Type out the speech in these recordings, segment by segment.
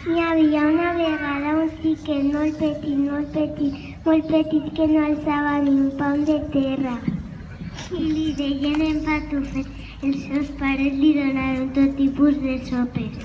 Hi havia una vegada un xiquet molt petit, que no alçava ni un pam de terra. I li deien en Patufet. Els seus pares li donaven tot tipus de sopes.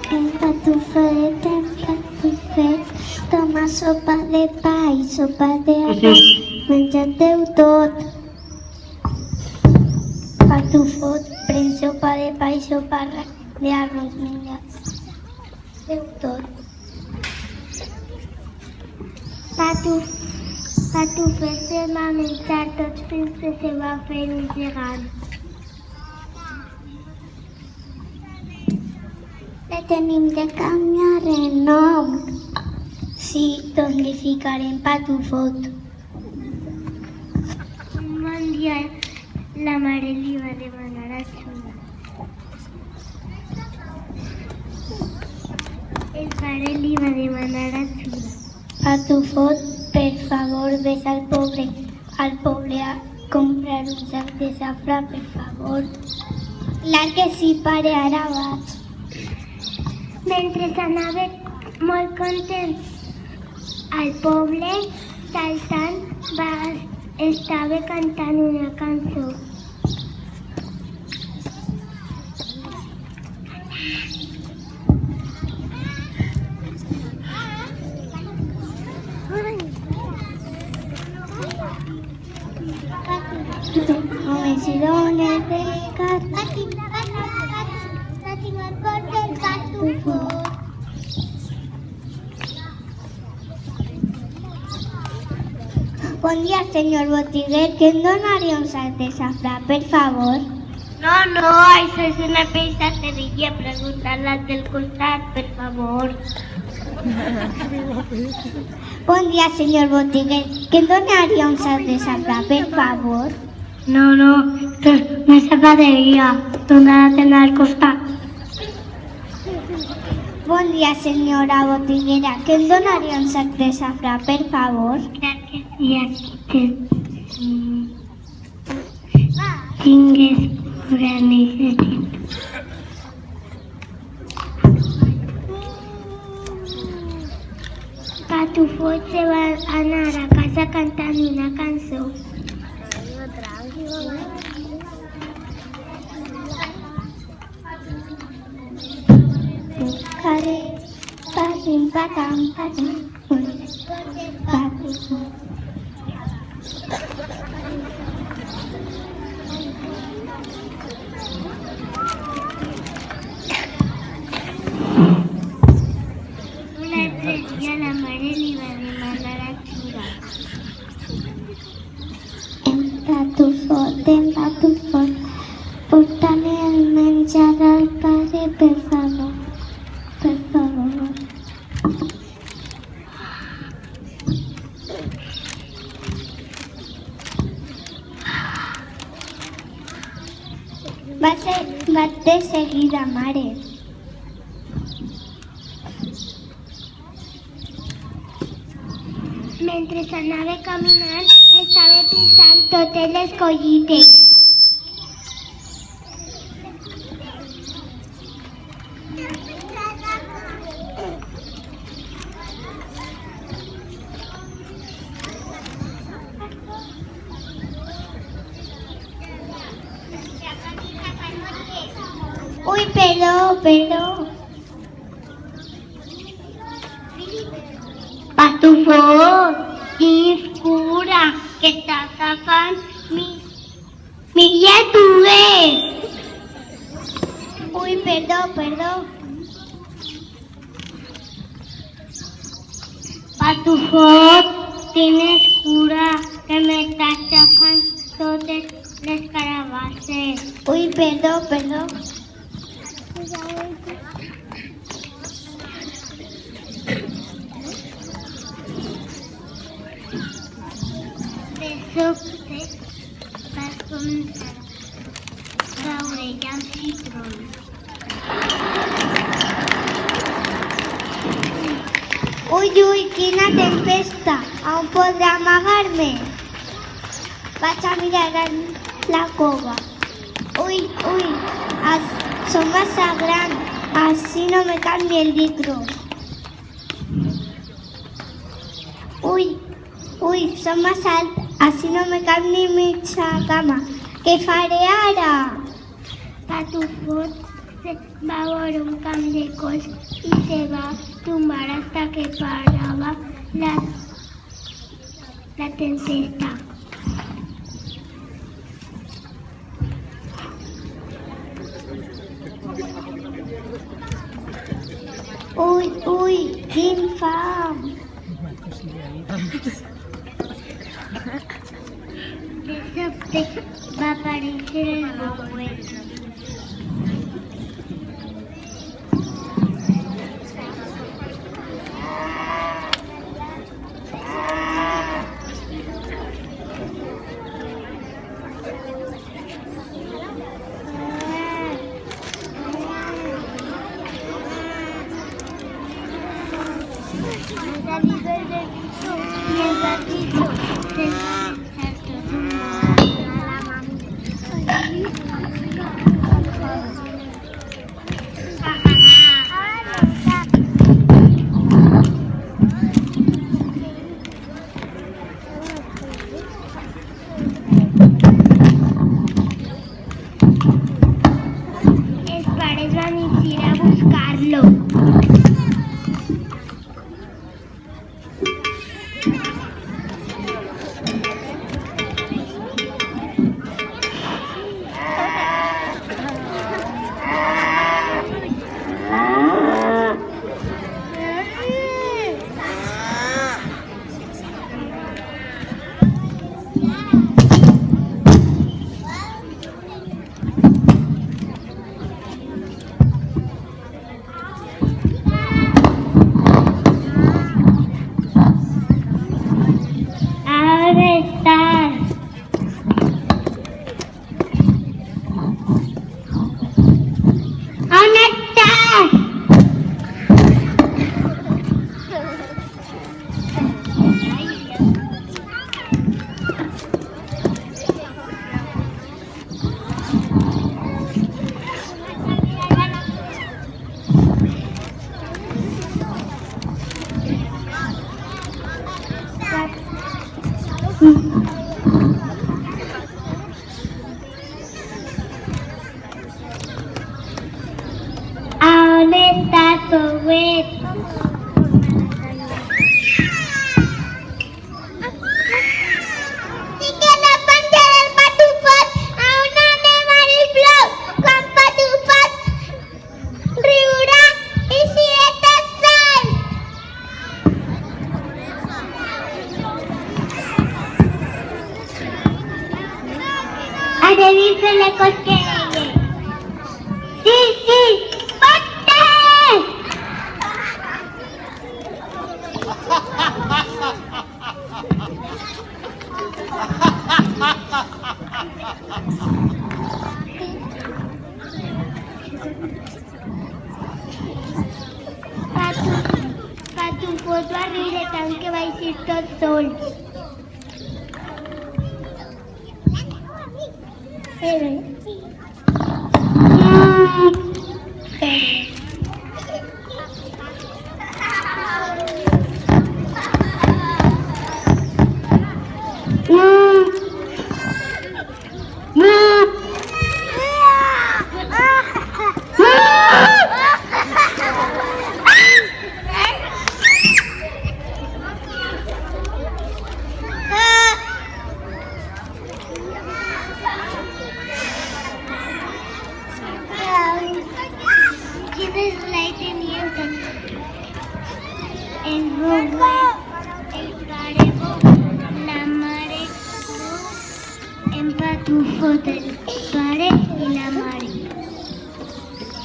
En Patufet, toma sopa de pa i sopa d'arròs, menja-teu tot. Patufot, pren sopa de pa i sopa d'arròs, menja-teu tot. Patufet se va menjar tots fins que se va fer un gegant. Le tenim de canviar el nom. Sí, doncs li ficarem Patufot. Un bon dia la mare li va demanar ajuda. El pare li va demanar ajuda. Patufot, per favor, ves al poble a comprar un sac de safrà, per favor. Clar que sí, pare, ara vaig. Mentre anava molt content al poble, saltant, estava cantant una cançó. Començaron a regar Patufot. Bon dia, senyor botiguer, que em donaria un sac de safrà, per favor? No, això és una peixateria, preguntar-la del costat, per favor. Bon dia, senyor botiguer, que em donaria un sac de safrà, per favor? No, esto es una zapatería, donde la tienda al costat. Bon dia, senyora botiguera, que em donaria un sac de safrà, per favor? Clar que sí, aquí tingues por necessito. Patufot se va anar a casa cantant una cançó. Buscaré, patim, patam, patim, Patufot. Un altre dia la mare li va demanar ajuda. En Patufot, porta-li el menjar al pare, per favor. Per favor. Vaig de seguida, mare. Mentre anava caminant, estava pisant totes les collites. Ui, perdó. Patufot, quin cura, que estàs agafant mi lletuguer. Ui, perdó. Patufot, tienes cura, que m'estàs xafant totes les carabasses. Ui, perdó. De sobte vas començar a caure llamps i trons. Ui, quina tempesta! On podrà amagar-me? Vaig a mirar la cova. Ui, som massa gran. Així no me canvi el dit gros. Ui, som massa alt. Així no me cap ni mitja cama. Què faré ara? Patufot se va veure un camp de cols i se va tombar hasta que parava la tempesta. Ui, quin fam! De sobte va aparèixer el bouet. Els pares van ir a buscar-lo. On està Tobet? Tinc la panxa del Patufot. On anem a l'Iflou? Quan Patufot riurà i si estàs sol? Ha de dir-se les coses que deia. Sí, ponte! Patufot va riure tant que va eixir tot sol. Tu foto, el pare y la mare.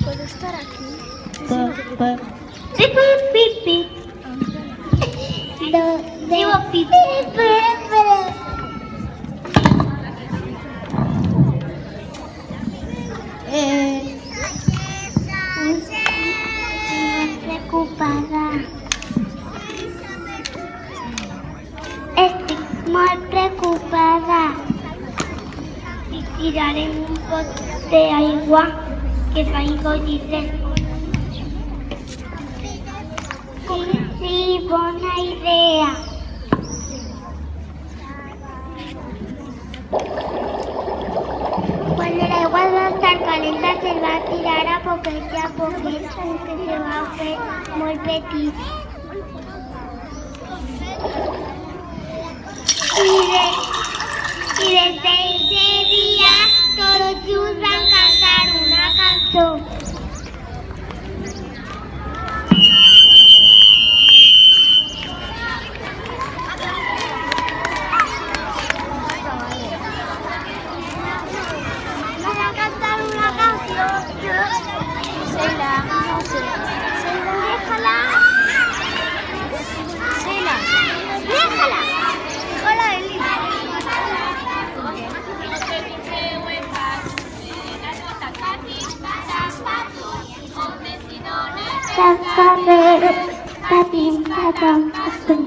¿Puedo estar aquí? Pipi, pipi. Digo pipi. Preocupada. Estoy muy preocupada. Y tiraré un poco de agua que traigo dice. Sí, buena idea. Cuando el agua va a estar caliente se va a tirar a poquito que se va a hacer muy petit. Y desde ese día todos juntos van a cantar una canción. Van a cantar una canción. Sheila, no sé. Sheila, déjala. Sheila. Déjala. Hola, Eli. Patim, patam, patum.